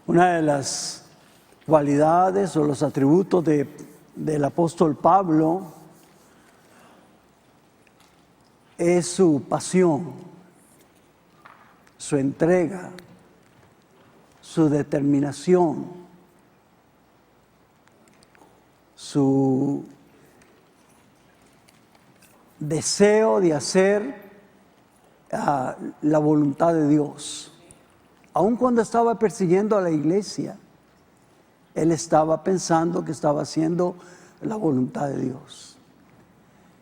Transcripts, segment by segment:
Una de las cualidades o los atributos del apóstol Pablo es su pasión, su entrega, su determinación, su deseo de hacer la voluntad de Dios. Aun cuando estaba persiguiendo a la iglesia, él estaba pensando que estaba haciendo la voluntad de Dios.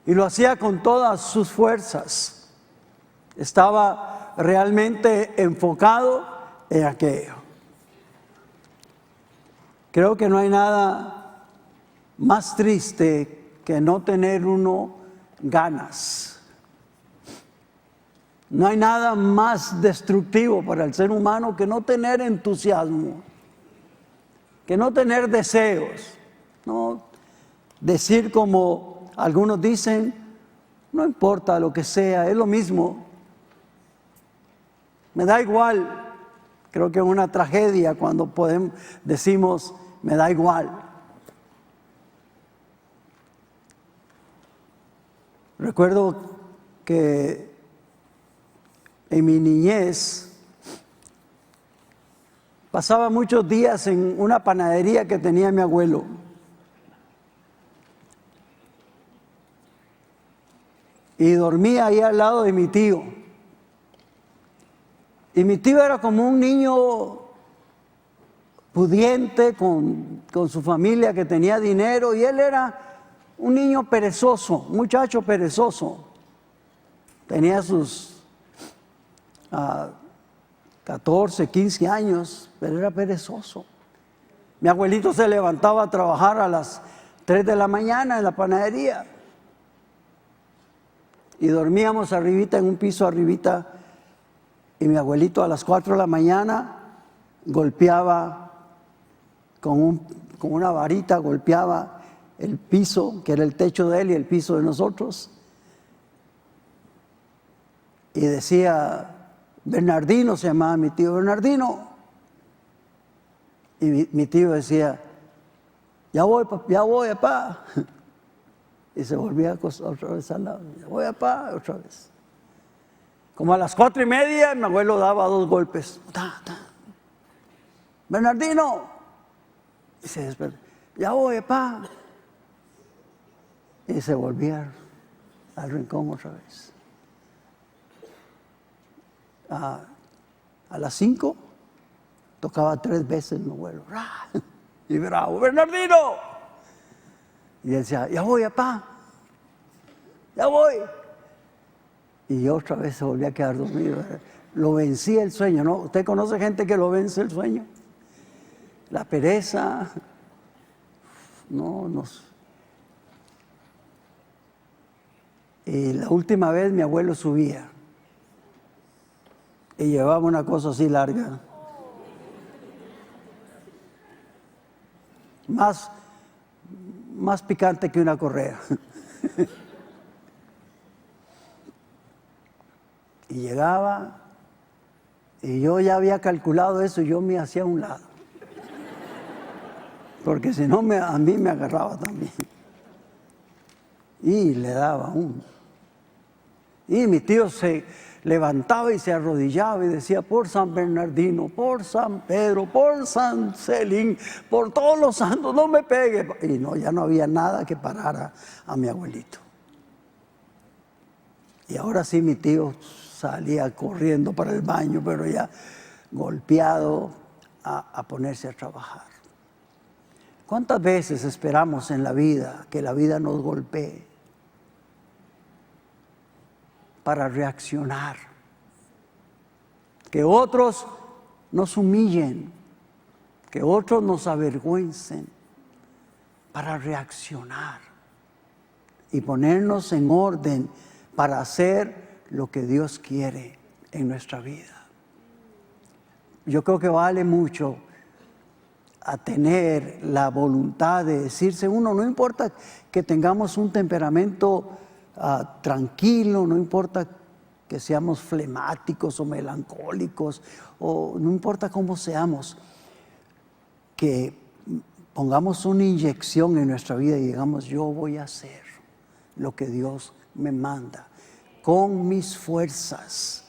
Y lo hacía con todas sus fuerzas. Estaba realmente enfocado en aquello. Creo que no hay nada más triste que no tener uno ganas. No hay nada más destructivo para el ser humano que no tener entusiasmo, que no tener deseos, no decir como algunos dicen, no importa lo que sea, es lo mismo, me da igual. Creo que es una tragedia cuando decimos, me da igual. Recuerdo que en mi niñez pasaba muchos días en una panadería que tenía mi abuelo. Y dormía ahí al lado de mi tío. Y mi tío era como un niño pudiente con su familia que tenía dinero, y él era un niño perezoso, un muchacho perezoso. Tenía sus 14, 15 años, pero era perezoso. Mi abuelito se levantaba a trabajar a las 3 de la mañana en la panadería. Y dormíamos arribita, en un piso arribita, y mi abuelito a las 4 de la mañana golpeaba con una varita, golpeaba el piso, que era el techo de él y el piso de nosotros. Y decía, Bernardino se llamaba mi tío, Bernardino. Y mi tío decía, ya voy, papá. Y se volvía a acostar otra vez al lado. Ya voy, papá, otra vez. Como a las 4:30, mi abuelo daba 2 golpes. Bernardino. Y se despertó. Ya voy, papá. Y se volvía al rincón otra vez. A las 5 tocaba 3 veces mi abuelo. Y bravo, Bernardino. Y él decía, ya voy, papá. Ya voy. Y otra vez se volvía a quedar dormido. Lo vencía el sueño, ¿no? ¿Usted conoce gente que lo vence el sueño? La pereza. No. Y la última vez mi abuelo subía y llevaba una cosa así larga. Más picante que una correa. Y llegaba, y yo ya había calculado eso, y yo me hacía a un lado. Porque si no, a mí me agarraba también. Y le daba uno. Y mi tío se levantaba y se arrodillaba y decía, por San Bernardino, por San Pedro, por San Celín, por todos los santos, no me pegue. Y no, ya no había nada que parara a mi abuelito. Y ahora sí mi tío salía corriendo para el baño, pero ya golpeado a ponerse a trabajar. ¿Cuántas veces esperamos en la vida que la vida nos golpee para reaccionar? Que otros nos humillen, que otros nos avergüencen, para reaccionar y ponernos en orden para hacer lo que Dios quiere en nuestra vida. Yo creo que vale mucho a tener la voluntad de decirse uno, no importa que tengamos un temperamento tranquilo, no importa que seamos flemáticos o melancólicos, o no importa cómo seamos, que pongamos una inyección en nuestra vida y digamos, yo voy a hacer lo que Dios me manda con mis fuerzas.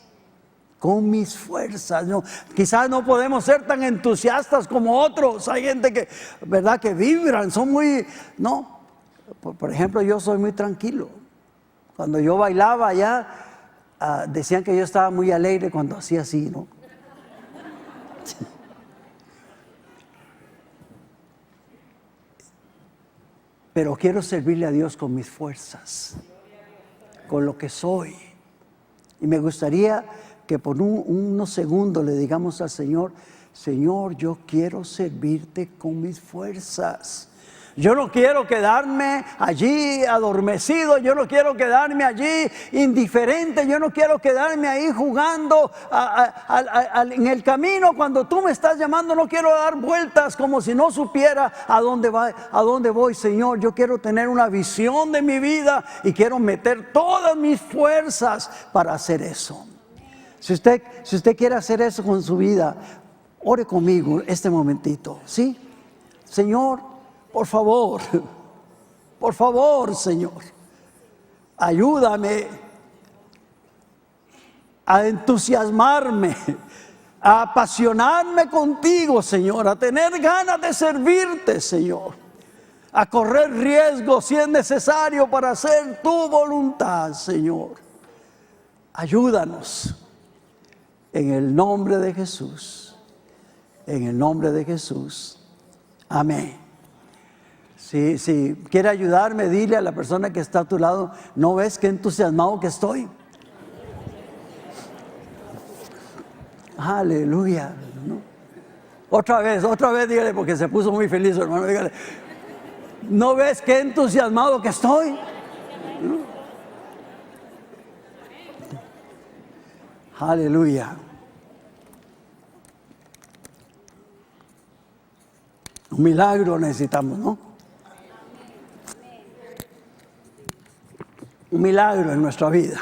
Con mis fuerzas. No, quizás no podemos ser tan entusiastas como otros. Hay gente que, ¿verdad?, que vibran, son muy, no. Por ejemplo, yo soy muy tranquilo. Cuando yo bailaba allá, decían que yo estaba muy alegre cuando hacía así, ¿no? Pero quiero servirle a Dios con mis fuerzas, con lo que soy. Y me gustaría que por unos segundos le digamos al Señor, Señor, yo quiero servirte con mis fuerzas. Yo no quiero quedarme allí adormecido, yo no quiero quedarme allí indiferente, yo no quiero quedarme ahí jugando en el camino cuando tú me estás llamando. No quiero dar vueltas como si no supiera a dónde voy, Señor. Yo quiero tener una visión de mi vida y quiero meter todas mis fuerzas para hacer eso. Si usted quiere hacer eso con su vida, ore conmigo este momentito, ¿sí? Señor, por favor, Señor, ayúdame a entusiasmarme, a apasionarme contigo, Señor, a tener ganas de servirte, Señor, a correr riesgos si es necesario para hacer tu voluntad, Señor. Ayúdanos en el nombre de Jesús, en el nombre de Jesús. Amén. Si quiere ayudarme, dile a la persona que está a tu lado, ¿no ves qué entusiasmado que estoy? Aleluya. ¿No? Otra vez, dígale, porque se puso muy feliz, hermano. Dígale, ¿no ves qué entusiasmado que estoy? ¿No? Aleluya. Un milagro necesitamos, ¿no? Un milagro en nuestra vida.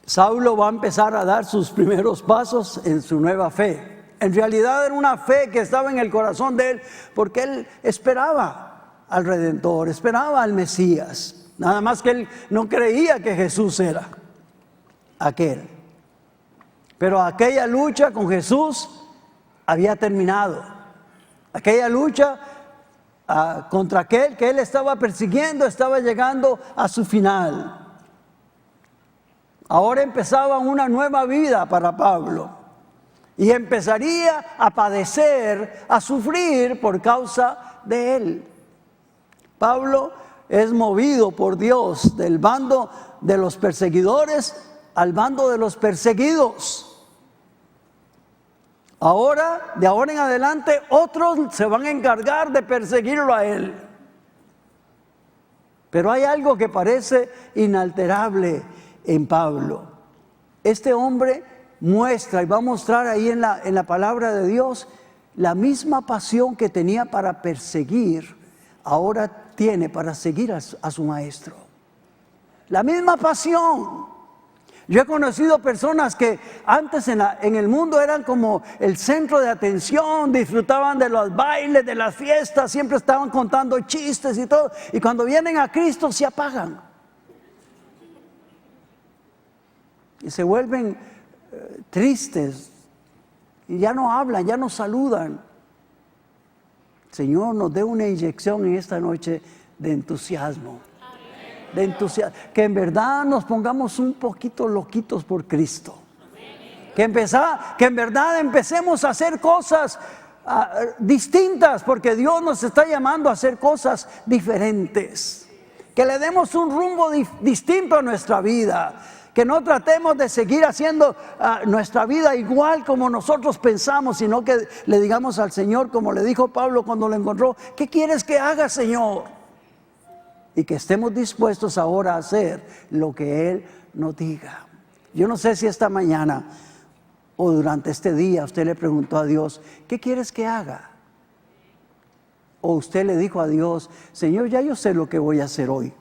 Saulo va a empezar a dar sus primeros pasos en su nueva fe. En realidad era una fe que estaba en el corazón de él, porque él esperaba al Redentor, esperaba al Mesías. Nada más que él no creía que Jesús era aquel. Pero aquella lucha con Jesús había terminado. Aquella lucha contra aquel que él estaba persiguiendo estaba llegando a su final. Ahora empezaba una nueva vida para Pablo y empezaría a padecer, a sufrir por causa de él. Pablo es movido por Dios del bando de los perseguidores al bando de los perseguidos. Ahora, de ahora en adelante, otros se van a encargar de perseguirlo a él. Pero hay algo que parece inalterable en Pablo. Este hombre muestra, y va a mostrar ahí en la palabra de Dios, la misma pasión que tenía para perseguir, ahora tiene para seguir a su maestro. La misma pasión. Yo he conocido personas que antes en el mundo eran como el centro de atención, disfrutaban de los bailes, de las fiestas, siempre estaban contando chistes y todo, y cuando vienen a Cristo se apagan y se vuelven tristes y ya no hablan, ya no saludan. Señor, nos dé una inyección en esta noche de entusiasmo. De entusiasmo, que en verdad nos pongamos un poquito loquitos por Cristo, que en verdad empecemos a hacer cosas distintas, porque Dios nos está llamando a hacer cosas diferentes, que le demos un rumbo distinto a nuestra vida, que no tratemos de seguir haciendo nuestra vida igual como nosotros pensamos, sino que le digamos al Señor, como le dijo Pablo cuando lo encontró, ¿qué quieres que haga, Señor? Y que estemos dispuestos ahora a hacer lo que Él nos diga. Yo no sé si esta mañana o durante este día usted le preguntó a Dios, ¿qué quieres que haga? O usted le dijo a Dios, Señor, ya yo sé lo que voy a hacer hoy.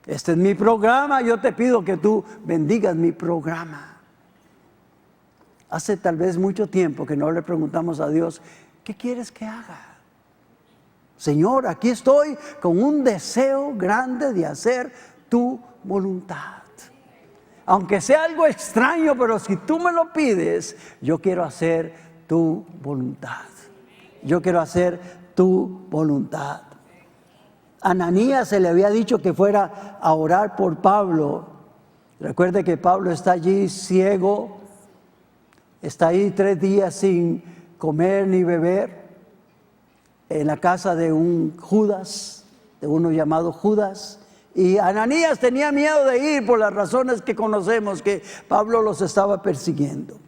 Este es mi programa, yo te pido que tú bendigas mi programa. Hace tal vez mucho tiempo que no le preguntamos a Dios, ¿qué quieres que haga? Señor, aquí estoy con un deseo grande de hacer tu voluntad. Aunque sea algo extraño, pero si tú me lo pides, yo quiero hacer tu voluntad. Yo quiero hacer tu voluntad. Ananías se le había dicho que fuera a orar por Pablo. Recuerde que Pablo está allí ciego, está ahí 3 días sin comer ni beber, en la casa de un Judas, de uno llamado Judas. Y Ananías tenía miedo de ir por las razones que conocemos, que Pablo los estaba persiguiendo.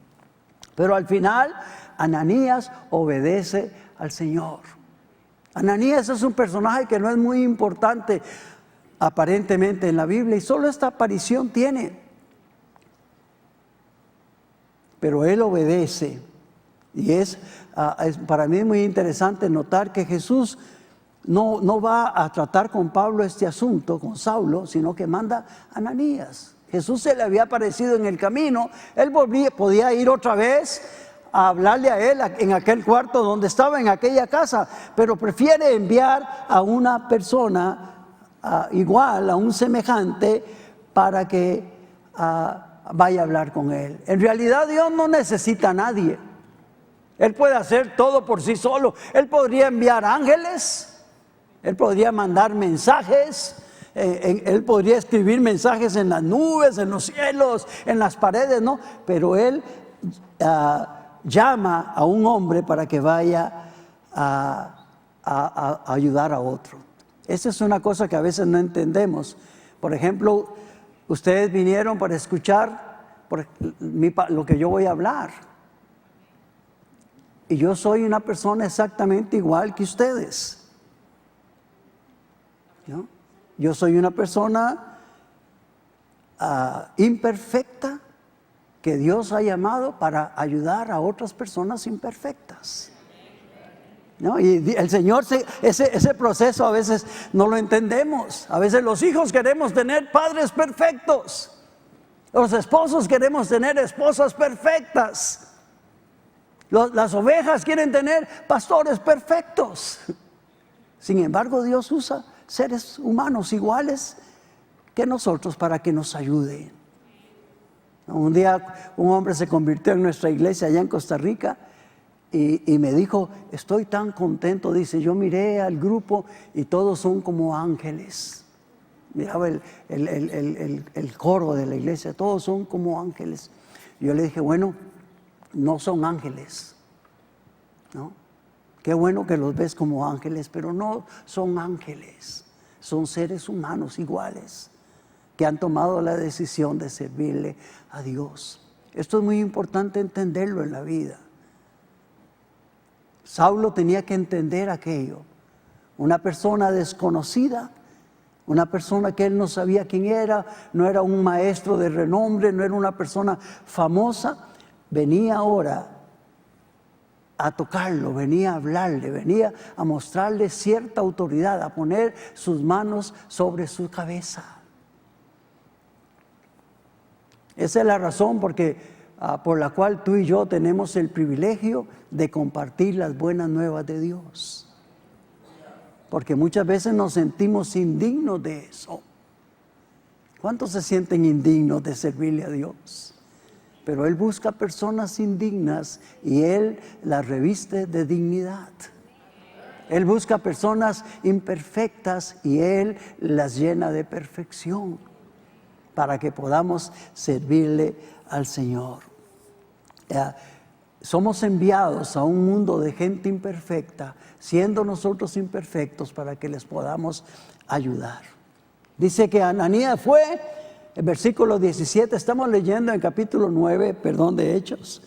Pero al final, Ananías obedece al Señor. Ananías es un personaje que no es muy importante aparentemente en la Biblia y solo esta aparición tiene. Pero él obedece. Y es para mí muy interesante notar que Jesús no va a tratar con Pablo este asunto, con Saulo, sino que manda a Ananías. Jesús se le había aparecido en el camino, él podía ir otra vez a hablarle a él en aquel cuarto donde estaba, en aquella casa, pero prefiere enviar a una persona igual, a un semejante, para que vaya a hablar con él. En realidad Dios no necesita a nadie. Él puede hacer todo por sí solo. Él podría enviar ángeles, él podría mandar mensajes, él podría escribir mensajes en las nubes, en los cielos, en las paredes, ¿no? Pero él llama a un hombre para que vaya a ayudar a otro. Esa es una cosa que a veces no entendemos. Por ejemplo, ustedes vinieron para escuchar lo que yo voy a hablar. Y yo soy una persona exactamente igual que ustedes, ¿no? Yo soy una persona imperfecta que Dios ha llamado para ayudar a otras personas imperfectas, ¿no? Y el Señor, ese proceso a veces no lo entendemos. A veces los hijos queremos tener padres perfectos. Los esposos queremos tener esposas perfectas. Las ovejas quieren tener pastores perfectos. Sin embargo, Dios usa seres humanos iguales que nosotros para que nos ayuden. Un día un hombre se convirtió en nuestra iglesia allá en Costa Rica y me dijo, estoy tan contento, dice, yo miré al grupo y todos son como ángeles. Miraba el coro de la iglesia, todos son como ángeles. Y yo le dije, bueno, no son ángeles, ¿no? Qué bueno que los ves como ángeles, pero no son ángeles, son seres humanos iguales que han tomado la decisión de servirle a Dios. Esto es muy importante entenderlo en la vida. Saulo tenía que entender aquello. Una persona desconocida, una persona que él no sabía quién era, no era un maestro de renombre, no era una persona famosa, venía ahora a tocarlo, venía a hablarle, venía a mostrarle cierta autoridad, a poner sus manos sobre su cabeza. Esa es la razón por la cual tú y yo tenemos el privilegio de compartir las buenas nuevas de Dios. Porque muchas veces nos sentimos indignos de eso. ¿Cuántos se sienten indignos de servirle a Dios? Pero Él busca personas indignas y Él las reviste de dignidad. Él busca personas imperfectas y Él las llena de perfección para que podamos servirle al Señor. Somos enviados a un mundo de gente imperfecta, siendo nosotros imperfectos, para que les podamos ayudar. Dice que Ananías fue, el versículo 17, estamos leyendo en capítulo 9, de Hechos,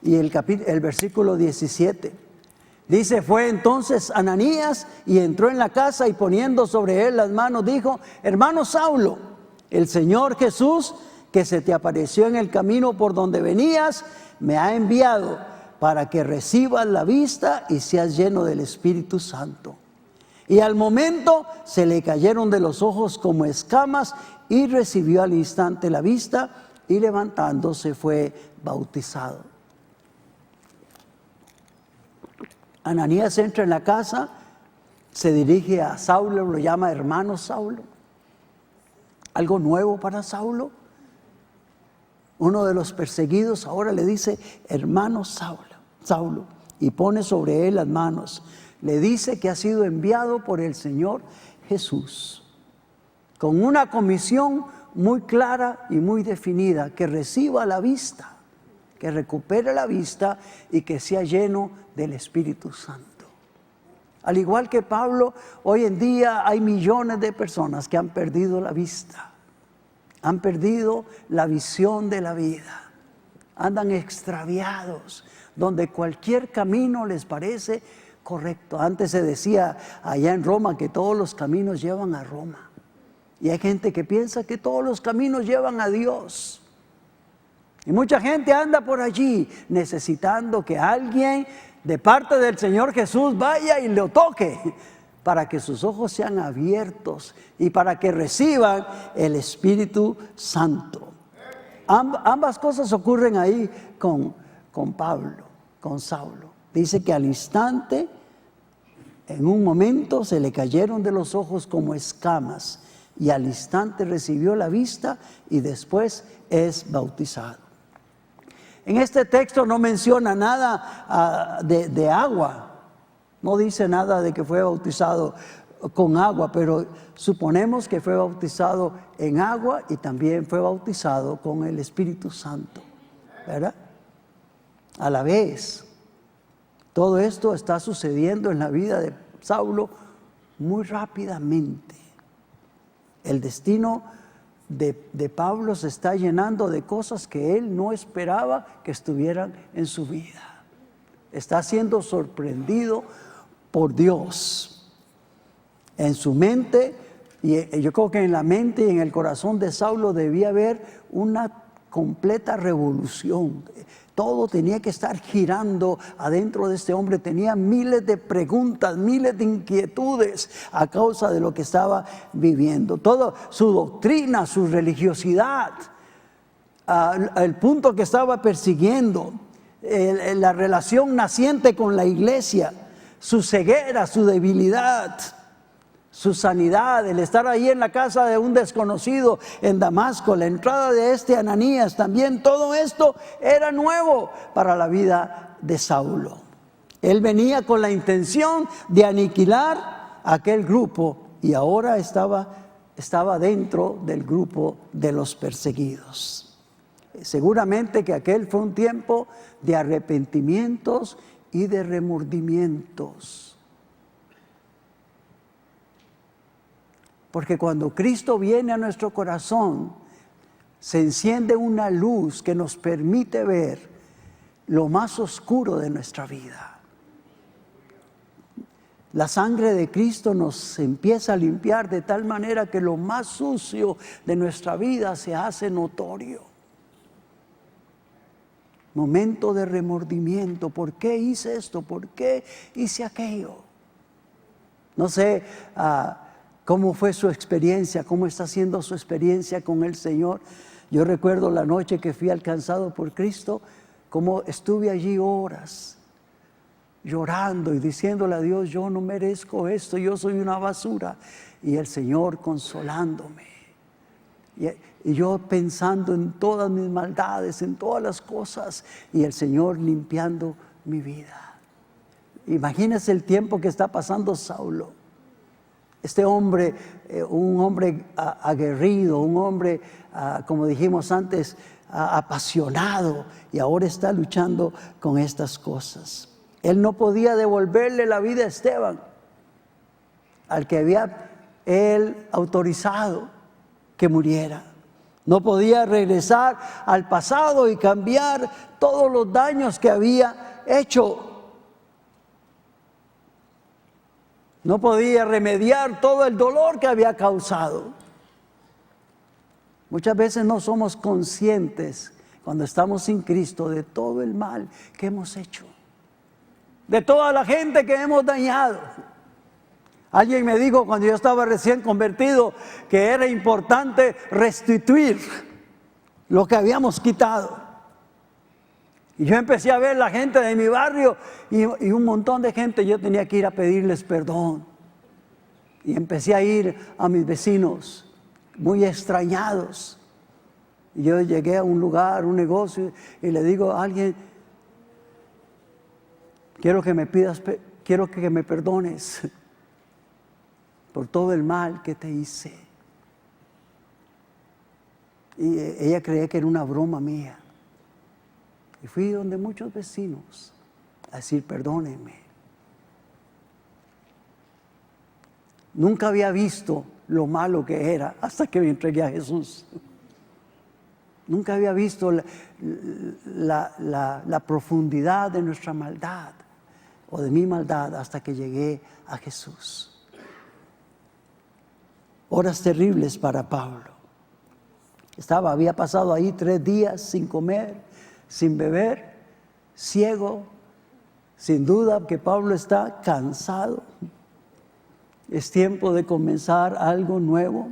y el versículo 17. Dice, fue entonces Ananías y entró en la casa y poniendo sobre él las manos dijo, hermano Saulo, el Señor Jesús que se te apareció en el camino por donde venías, me ha enviado para que recibas la vista y seas lleno del Espíritu Santo. Y al momento se le cayeron de los ojos como escamas y recibió al instante la vista y levantándose fue bautizado. Ananías entra en la casa, se dirige a Saulo, lo llama hermano Saulo. Algo nuevo para Saulo. Uno de los perseguidos ahora le dice hermano Saulo, y pone sobre él las manos. Le dice que ha sido enviado por el Señor Jesús, con una comisión muy clara y muy definida: que reciba la vista, que recupere la vista y que sea lleno del Espíritu Santo. Al igual que Pablo, hoy en día hay millones de personas que han perdido la vista, han perdido la visión de la vida, andan extraviados, donde cualquier camino les parece correcto. Antes se decía allá en Roma que todos los caminos llevan a Roma, y hay gente que piensa que todos los caminos llevan a Dios. Y mucha gente anda por allí necesitando que alguien de parte del Señor Jesús vaya y lo toque, para que sus ojos sean abiertos y para que reciban el Espíritu Santo. Ambas cosas ocurren ahí con Pablo, con Saulo. Dice que al instante, en un momento, se le cayeron de los ojos como escamas, y al instante recibió la vista y después es bautizado. En este texto no menciona nada de agua, no dice nada de que fue bautizado con agua, pero suponemos que fue bautizado en agua y también fue bautizado con el Espíritu Santo, ¿verdad? A la vez. Todo esto está sucediendo en la vida de Saulo muy rápidamente. El destino de Pablo se está llenando de cosas que él no esperaba que estuvieran en su vida. Está siendo sorprendido por Dios. En su mente, y yo creo que en la mente y en el corazón de Saulo debía haber una completa revolución. Todo tenía que estar girando adentro de este hombre. Tenía miles de preguntas, miles de inquietudes a causa de lo que estaba viviendo. Toda su doctrina, su religiosidad, el punto que estaba persiguiendo, la relación naciente con la iglesia, su ceguera, su debilidad, su sanidad, el estar ahí en la casa de un desconocido en Damasco, la entrada de este Ananías, también todo esto era nuevo para la vida de Saulo. Él venía con la intención de aniquilar a aquel grupo y ahora estaba dentro del grupo de los perseguidos. Seguramente que aquel fue un tiempo de arrepentimientos y de remordimientos. Porque cuando Cristo viene a nuestro corazón, se enciende una luz que nos permite ver lo más oscuro de nuestra vida. La sangre de Cristo nos empieza a limpiar de tal manera que lo más sucio de nuestra vida se hace notorio. Momento de remordimiento. ¿Por qué hice esto? ¿Por qué hice aquello? No sé cómo fue su experiencia, cómo está siendo su experiencia con el Señor. Yo recuerdo la noche que fui alcanzado por Cristo, cómo estuve allí horas llorando y diciéndole a Dios: yo no merezco esto, yo soy una basura. Y el Señor consolándome. Y yo pensando en todas mis maldades, en todas las cosas, y el Señor limpiando mi vida. Imagínense el tiempo que está pasando Saulo. Este hombre, un hombre aguerrido, un hombre, como dijimos antes, apasionado, y ahora está luchando con estas cosas. Él no podía devolverle la vida a Esteban, al que había él autorizado que muriera. No podía regresar al pasado y cambiar todos los daños que había hecho. No podía remediar todo el dolor que había causado. Muchas veces no somos conscientes, cuando estamos sin Cristo, de todo el mal que hemos hecho, de toda la gente que hemos dañado. Alguien me dijo cuando yo estaba recién convertido que era importante restituir lo que habíamos quitado. Y yo empecé a ver la gente de mi barrio y un montón de gente, yo tenía que ir a pedirles perdón. Y empecé a ir a mis vecinos muy extrañados. Y yo llegué a un lugar, un negocio, y le digo a alguien, quiero que me perdones por todo el mal que te hice. Y ella creía que era una broma mía. Y fui donde muchos vecinos a decir, perdónenme. Nunca había visto lo malo que era hasta que me entregué a Jesús. Nunca había visto la profundidad de nuestra maldad o de mi maldad hasta que llegué a Jesús. Horas terribles para Pablo. Había pasado ahí 3 días sin comer, sin beber, ciego. Sin duda que Pablo está cansado. Es tiempo de comenzar algo nuevo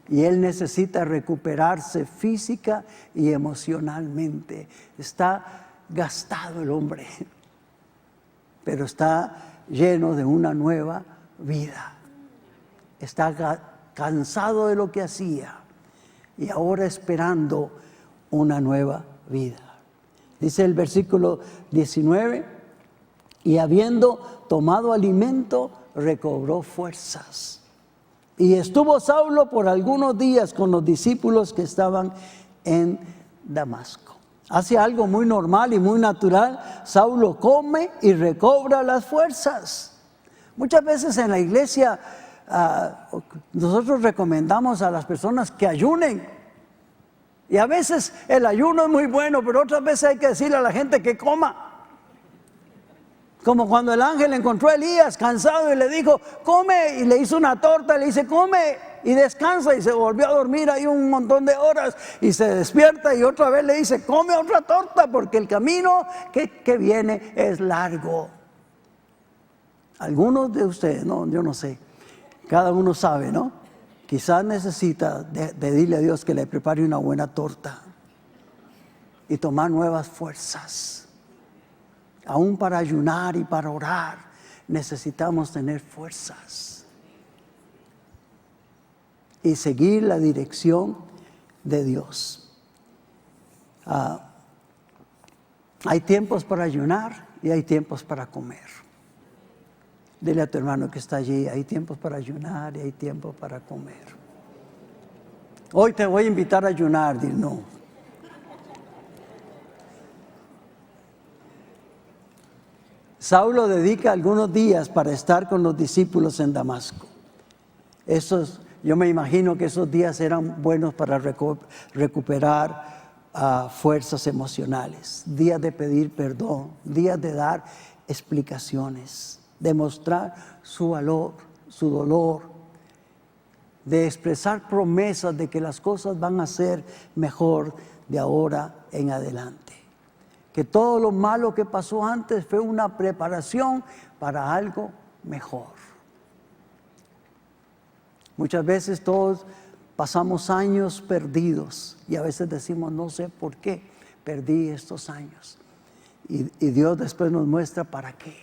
y él necesita recuperarse física y emocionalmente. Está gastado el hombre, pero está lleno de una nueva vida. Está cansado de lo que hacía y ahora esperando una nueva vida. Dice el versículo 19, y habiendo tomado alimento, recobró fuerzas. Y estuvo Saulo por algunos días con los discípulos que estaban en Damasco. Hace algo muy normal y muy natural. Saulo come y recobra las fuerzas. Muchas veces en la iglesia nosotros recomendamos a las personas que ayunen. Y a veces el ayuno es muy bueno, pero otras veces hay que decirle a la gente que coma. Como cuando el ángel encontró a Elías cansado y le dijo, come, y le hizo una torta, y le dice, come y descansa, y se volvió a dormir ahí un montón de horas, y se despierta y otra vez le dice, come otra torta, porque el camino que viene es largo. Algunos de ustedes, no, yo no sé, cada uno sabe, ¿no? Quizás necesita pedirle a Dios que le prepare una buena torta y tomar nuevas fuerzas. Aún para ayunar y para orar necesitamos tener fuerzas y seguir la dirección de Dios. Hay tiempos para ayunar y hay tiempos para comer. Dile a tu hermano que está allí, hay tiempos para ayunar y hay tiempos para comer. Hoy te voy a invitar a ayunar, dile no. Saulo dedica algunos días para estar con los discípulos en Damasco. Yo me imagino que esos días eran buenos para recuperar fuerzas emocionales, días de pedir perdón, días de dar explicaciones, de mostrar su valor, su dolor, de expresar promesas de que las cosas van a ser mejor de ahora en adelante. Que todo lo malo que pasó antes fue una preparación para algo mejor. Muchas veces todos pasamos años perdidos y a veces decimos, no sé por qué perdí estos años. Y Dios después nos muestra para qué.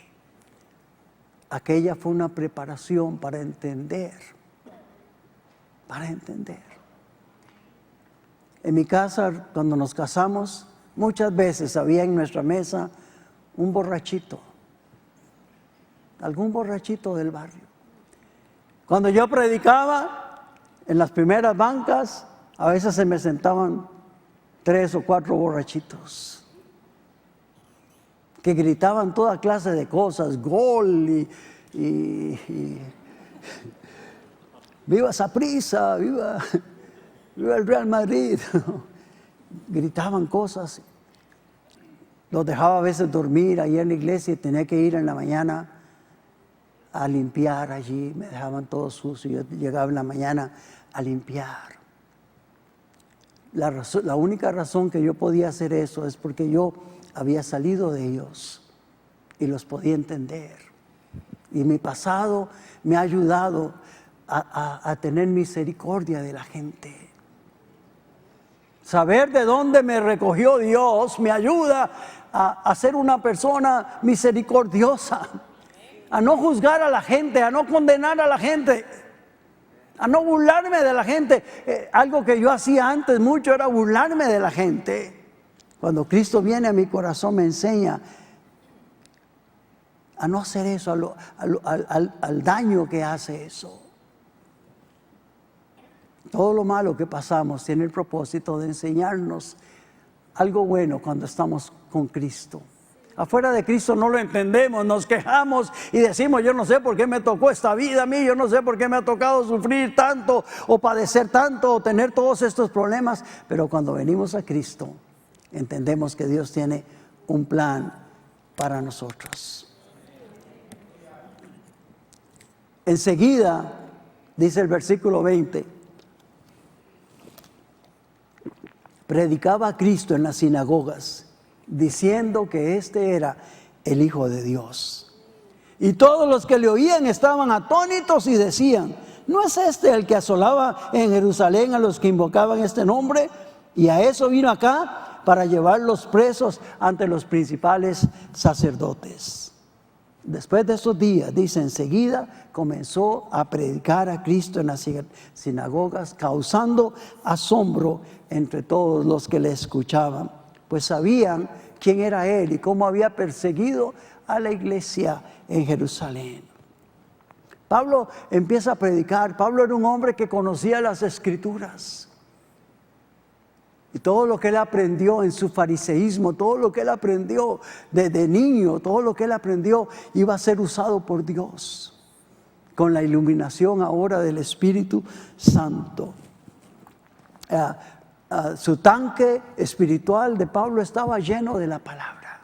Aquella fue una preparación para entender. Para entender. En mi casa, cuando nos casamos, muchas veces había en nuestra mesa un borrachito, algún borrachito del barrio. Cuando yo predicaba, en las primeras bancas, a veces se me sentaban 3 o 4 borrachitos que gritaban toda clase de cosas, gol y viva Saprissa, viva el Real Madrid. Gritaban cosas. Los dejaba a veces dormir ahí en la iglesia y tenía que ir en la mañana a limpiar allí. Me dejaban todo sucio. Yo llegaba en la mañana a limpiar. La única razón que yo podía hacer eso es porque yo había salido de ellos y los podía entender. Y mi pasado me ha ayudado a tener misericordia de la gente. Saber de dónde me recogió Dios me ayuda a ser una persona misericordiosa, a no juzgar a la gente, a no condenar a la gente, a no burlarme de la gente. Algo que yo hacía antes mucho era burlarme de la gente. Cuando Cristo viene a mi corazón me enseña a no hacer eso, al daño que hace eso. Todo lo malo que pasamos tiene el propósito de enseñarnos algo bueno cuando estamos con Cristo. Afuera de Cristo no lo entendemos, nos quejamos y decimos: yo no sé por qué me tocó esta vida a mí, yo no sé por qué me ha tocado sufrir tanto o padecer tanto o tener todos estos problemas. Pero cuando venimos a Cristo, entendemos que Dios tiene un plan para nosotros. Enseguida, dice el versículo 20, predicaba a Cristo en las sinagogas, diciendo que este era el Hijo de Dios. Y todos los que le oían estaban atónitos y decían: ¿no es este el que asolaba en Jerusalén a los que invocaban este nombre? Y a eso vino acá, para llevarlos presos ante los principales sacerdotes. Después de esos días, dice, enseguida comenzó a predicar a Cristo en las sinagogas, causando asombro entre todos los que le escuchaban, pues sabían quién era él y cómo había perseguido a la iglesia en Jerusalén. Pablo empieza a predicar. Pablo era un hombre que conocía las Escrituras. Y todo lo que él aprendió en su fariseísmo, todo lo que él aprendió desde niño, todo lo que él aprendió iba a ser usado por Dios, con la iluminación ahora del Espíritu Santo. Su tanque espiritual de Pablo estaba lleno de la palabra.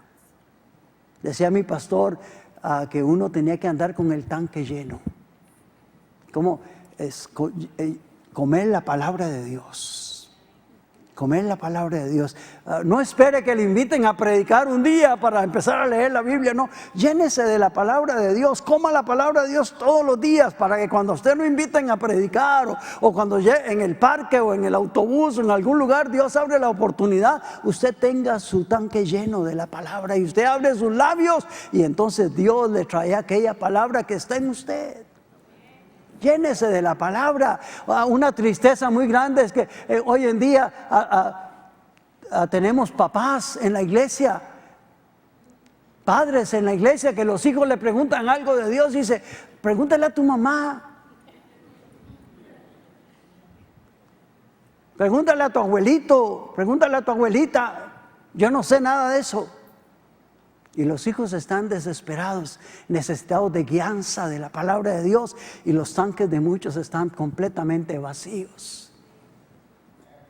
Decía mi pastor que uno tenía que andar con el tanque lleno. Como comer la palabra de Dios. Comer la palabra de Dios. No espere que le inviten a predicar un día para empezar a leer la Biblia. No, llénese de la palabra de Dios. Coma la palabra de Dios todos los días, para que cuando usted lo inviten a predicar o cuando en el parque o en el autobús o en algún lugar Dios abre la oportunidad, usted tenga su tanque lleno de la palabra y usted abre sus labios y entonces Dios le trae aquella palabra que está en usted. Llénese de la palabra. Una tristeza muy grande es que hoy en día tenemos papás en la iglesia, padres en la iglesia, que los hijos le preguntan algo de Dios y dice: pregúntale a tu mamá, pregúntale a tu abuelito, pregúntale a tu abuelita, yo no sé nada de eso. Y los hijos están desesperados, necesitados de guianza de la palabra de Dios, y los tanques de muchos están completamente vacíos.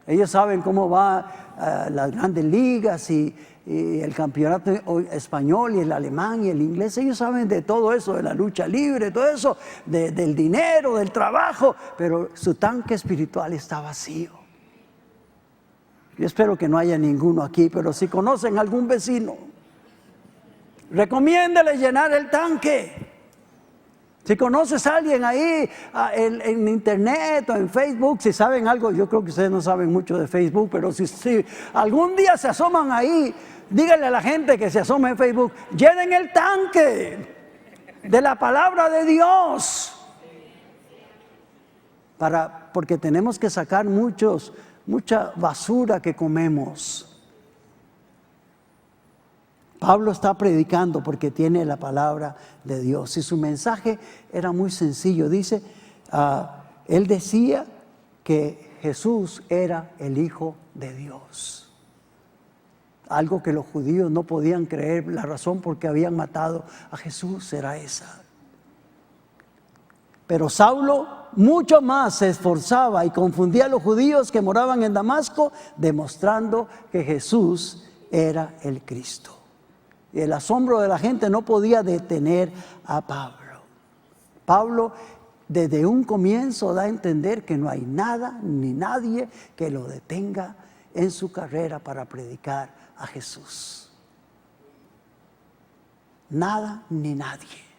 Ellos saben cómo va las grandes ligas y el campeonato español y el alemán y el inglés. Ellos saben de todo eso, de la lucha libre, todo eso, del dinero, del trabajo, pero su tanque espiritual está vacío. Yo espero que no haya ninguno aquí, pero si conocen algún vecino, recomiéndale llenar el tanque. Si conoces a alguien ahí en internet o en Facebook, si saben algo, yo creo que ustedes no saben mucho de Facebook, pero si algún día se asoman ahí, díganle a la gente que se asome en Facebook: llenen el tanque de la palabra de Dios. Porque tenemos que sacar mucha basura que comemos. Pablo está predicando porque tiene la palabra de Dios y su mensaje era muy sencillo. Dice, él decía que Jesús era el Hijo de Dios. Algo que los judíos no podían creer, la razón por qué habían matado a Jesús era esa. Pero Saulo mucho más se esforzaba y confundía a los judíos que moraban en Damasco, demostrando que Jesús era el Cristo. Y el asombro de la gente no podía detener a Pablo. Pablo desde un comienzo da a entender que no hay nada ni nadie que lo detenga en su carrera para predicar a Jesús. Nada ni nadie.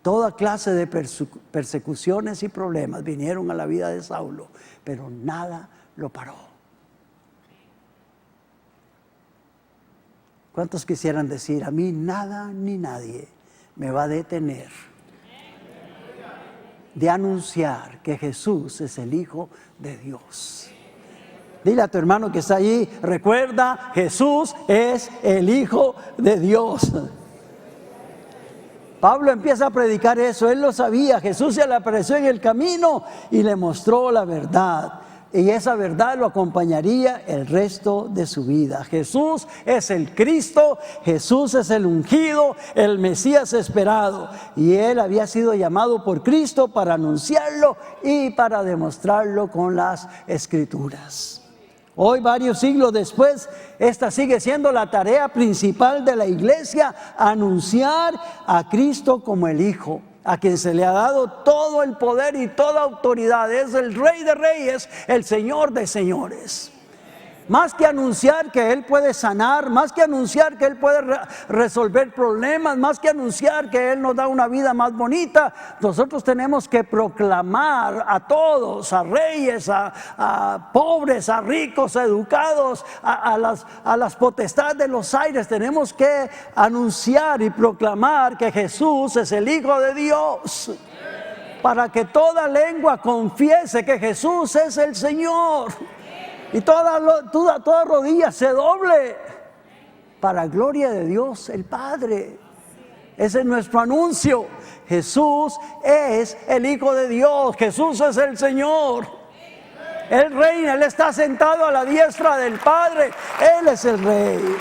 Toda clase de persecuciones y problemas vinieron a la vida de Saulo, pero nada lo paró. ¿Cuántos quisieran decir, a mí nada ni nadie me va a detener de anunciar que Jesús es el Hijo de Dios? Dile a tu hermano que está allí, recuerda, Jesús es el Hijo de Dios. Pablo empieza a predicar eso, él lo sabía, Jesús se le apareció en el camino y le mostró la verdad. Y esa verdad lo acompañaría el resto de su vida. Jesús es el Cristo, Jesús es el ungido, el Mesías esperado. Y él había sido llamado por Cristo para anunciarlo y para demostrarlo con las Escrituras. Hoy, varios siglos después, esta sigue siendo la tarea principal de la iglesia: anunciar a Cristo como el Hijo, a quien se le ha dado todo el poder y toda autoridad. Es el Rey de Reyes, el Señor de Señores. Más que anunciar que Él puede sanar, más que anunciar que Él puede resolver problemas, más que anunciar que Él nos da una vida más bonita, nosotros tenemos que proclamar a todos, a reyes, a pobres, a ricos, a educados, a las potestades de los aires. Tenemos que anunciar y proclamar que Jesús es el Hijo de Dios, para que toda lengua confiese que Jesús es el Señor. Y toda rodilla se doble para gloria de Dios el Padre. Ese es nuestro anuncio. Jesús es el Hijo de Dios. Jesús es el Señor. Él reina, Él está sentado a la diestra del Padre. Él es el Rey.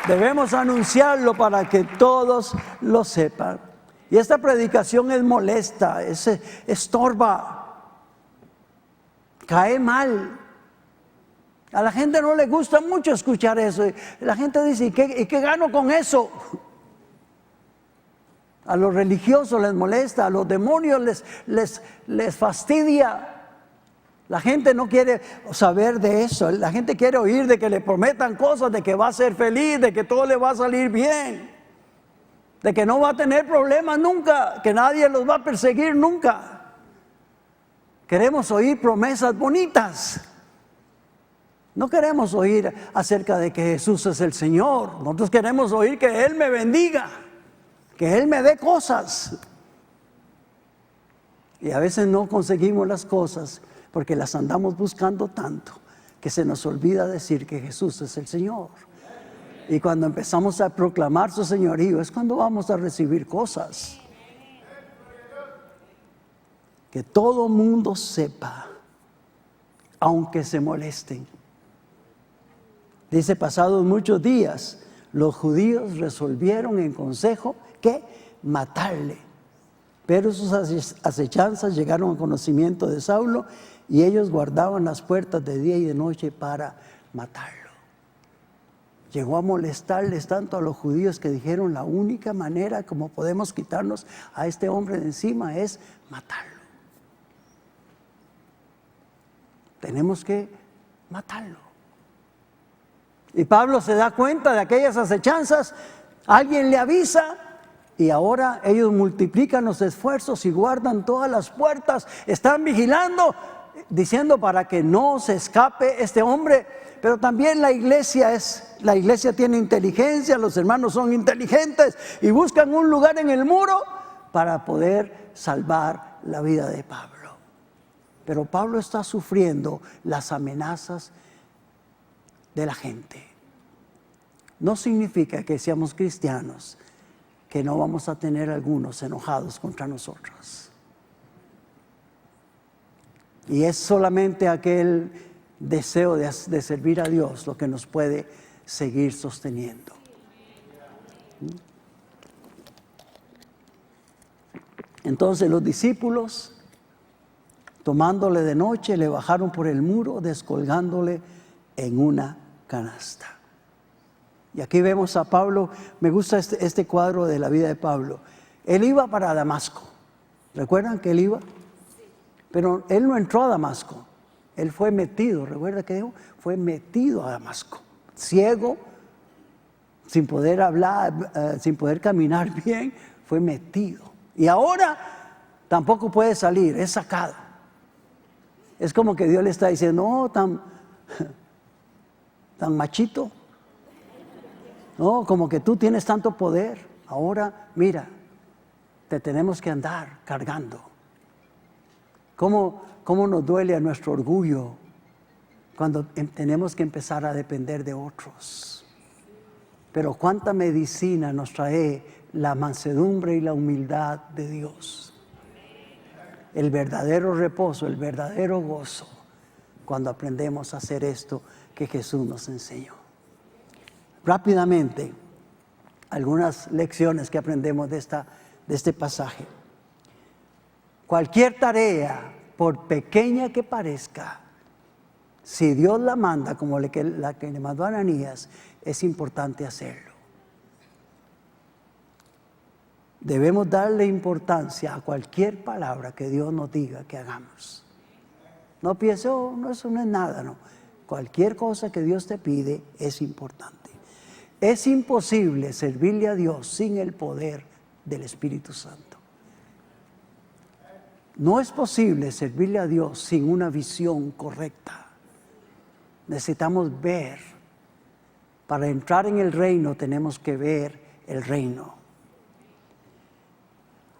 Debemos anunciarlo para que todos lo sepan. Y esta predicación es molesta, estorba. Cae mal. A la gente no le gusta mucho escuchar eso. La gente dice, ¿y qué gano con eso? A los religiosos les molesta, a los demonios les fastidia. La gente no quiere saber de eso. La gente quiere oír de que le prometan cosas, de que va a ser feliz, de que todo le va a salir bien, de que no va a tener problemas nunca, que nadie los va a perseguir nunca. Queremos oír promesas bonitas. No queremos oír acerca de que Jesús es el Señor. Nosotros queremos oír que Él me bendiga, que Él me dé cosas. Y a veces no conseguimos las cosas porque las andamos buscando tanto que se nos olvida decir que Jesús es el Señor. Y cuando empezamos a proclamar su señorío es cuando vamos a recibir cosas. Que todo mundo sepa, aunque se molesten. Dice, pasados muchos días, los judíos resolvieron en consejo que matarle. Pero sus acechanzas llegaron al conocimiento de Saulo y ellos guardaban las puertas de día y de noche para matarlo. Llegó a molestarles tanto a los judíos que dijeron, la única manera como podemos quitarnos a este hombre de encima es matarlo. Tenemos que matarlo. Y Pablo se da cuenta de aquellas acechanzas, alguien le avisa y ahora ellos multiplican los esfuerzos y guardan todas las puertas, están vigilando, diciendo para que no se escape este hombre. Pero también la iglesia tiene inteligencia, los hermanos son inteligentes y buscan un lugar en el muro para poder salvar la vida de Pablo. Pero Pablo está sufriendo las amenazas de la gente. No significa que seamos cristianos, que no vamos a tener algunos enojados contra nosotros. Y es solamente aquel deseo de servir a Dios lo que nos puede seguir sosteniendo. Entonces los discípulos, tomándole de noche, le bajaron por el muro, descolgándole en una canasta. Y aquí vemos a Pablo. Me gusta este cuadro de la vida de Pablo. Él iba para Damasco. ¿Recuerdan que él iba? Pero él no entró a Damasco. Él fue metido. ¿Recuerda que dijo? Fue metido a Damasco. Ciego, sin poder hablar, sin poder caminar bien, fue metido. Y ahora tampoco puede salir, es sacado. Es como que Dios le está diciendo, no, tan machito, No, como que tú tienes tanto poder. Ahora, mira, te tenemos que andar cargando. ¿Cómo nos duele a nuestro orgullo cuando tenemos que empezar a depender de otros? Pero cuánta medicina nos trae la mansedumbre y la humildad de Dios. El verdadero reposo, el verdadero gozo, cuando aprendemos a hacer esto que Jesús nos enseñó. Rápidamente, algunas lecciones que aprendemos de este pasaje. Cualquier tarea, por pequeña que parezca, si Dios la manda como la que le mandó a Ananías, es importante hacerlo. Debemos darle importancia a cualquier palabra que Dios nos diga que hagamos. No piense, no, eso no es nada, no. Cualquier cosa que Dios te pide es importante. Es imposible servirle a Dios sin el poder del Espíritu Santo. No es posible servirle a Dios sin una visión correcta. Necesitamos ver. Para entrar en el reino tenemos que ver el reino.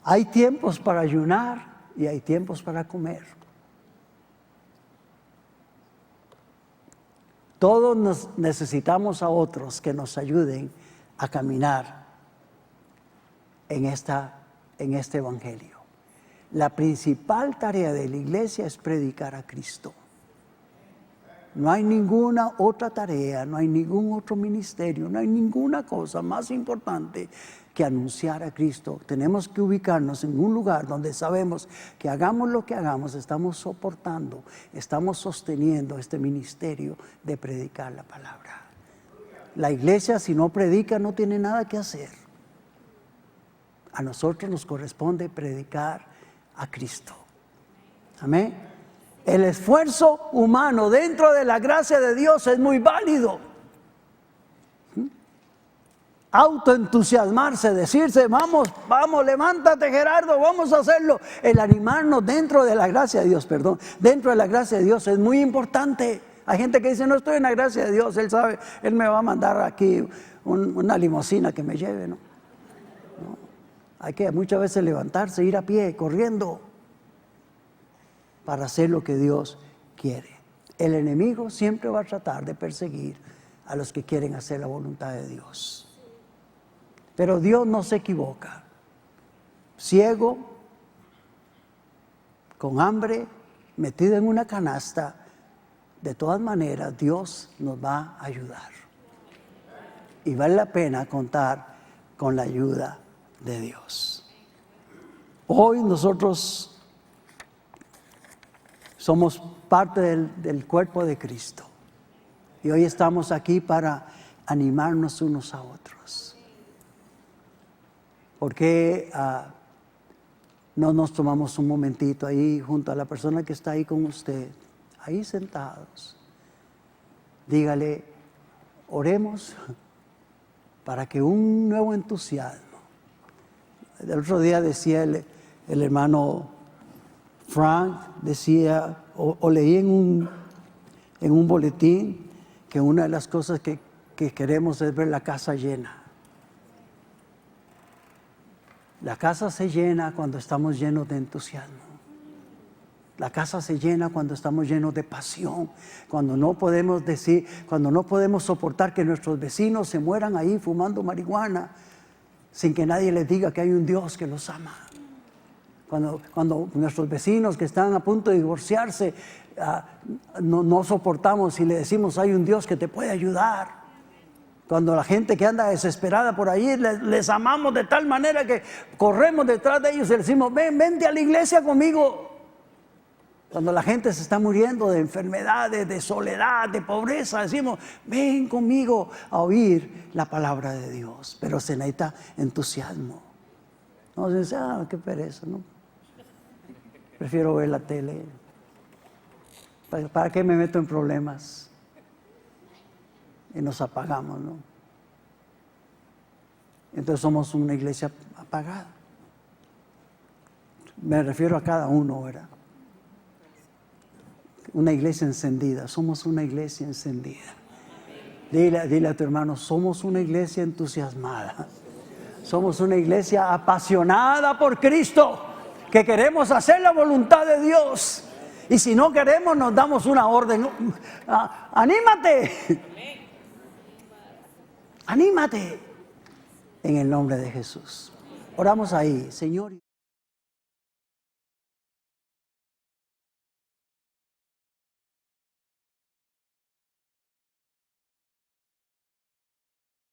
Hay tiempos para ayunar y hay tiempos para comer. Todos necesitamos a otros que nos ayuden a caminar en este evangelio. La principal tarea de la iglesia es predicar a Cristo. No hay ninguna otra tarea, no hay ningún otro ministerio, no hay ninguna cosa más importante que anunciar a Cristo. Tenemos que ubicarnos en un lugar donde sabemos que hagamos lo que hagamos, estamos soportando, estamos sosteniendo este ministerio de predicar la palabra. La iglesia, si no predica, no tiene nada que hacer. A nosotros nos corresponde predicar a Cristo. Amén. El esfuerzo humano dentro de la gracia de Dios es muy válido. Autoentusiasmarse, decirse, vamos, levántate Gerardo, vamos a hacerlo. El animarnos dentro de la gracia de Dios, dentro de la gracia de Dios es muy importante. Hay gente que dice, no estoy en la gracia de Dios, Él sabe, Él me va a mandar aquí una limusina que me lleve, ¿no? Hay que muchas veces levantarse, ir a pie, corriendo, para hacer lo que Dios quiere. El enemigo siempre va a tratar de perseguir a los que quieren hacer la voluntad de Dios. Pero Dios no se equivoca. Ciego, con hambre, metido en una canasta, de todas maneras Dios nos va a ayudar. Y vale la pena contar con la ayuda de Dios. Hoy nosotros somos parte del cuerpo de Cristo. Y hoy estamos aquí para animarnos unos a otros. ¿Por qué no nos tomamos un momentito ahí junto a la persona que está ahí con usted, ahí sentados? Dígale, oremos para que un nuevo entusiasmo. El otro día decía el hermano Frank, decía, o leí en un boletín, que una de las cosas que queremos es ver la casa llena. La casa se llena cuando estamos llenos de entusiasmo. La casa se llena cuando estamos llenos de pasión, cuando no podemos soportar que nuestros vecinos se mueran ahí fumando marihuana sin que nadie les diga que hay un Dios que los ama. Cuando nuestros vecinos que están a punto de divorciarse, no soportamos y le decimos hay un Dios que te puede ayudar. Cuando la gente que anda desesperada por ahí, les amamos de tal manera que corremos detrás de ellos y les decimos, vente a la iglesia conmigo. Cuando la gente se está muriendo de enfermedades, de soledad, de pobreza, decimos, ven conmigo a oír la palabra de Dios. Pero se necesita entusiasmo. No se dice, qué pereza, ¿no? Prefiero ver la tele. ¿Para qué me meto en problemas? Y nos apagamos, ¿no? Entonces somos una iglesia apagada. Me refiero a cada uno, ¿verdad? Una iglesia encendida, somos una iglesia encendida. Dile a tu hermano, somos una iglesia entusiasmada. Somos una iglesia apasionada por Cristo, que queremos hacer la voluntad de Dios. Y si no queremos, nos damos una orden. ¡Anímate! ¡Anímate! En el nombre de Jesús. Oramos ahí, Señor.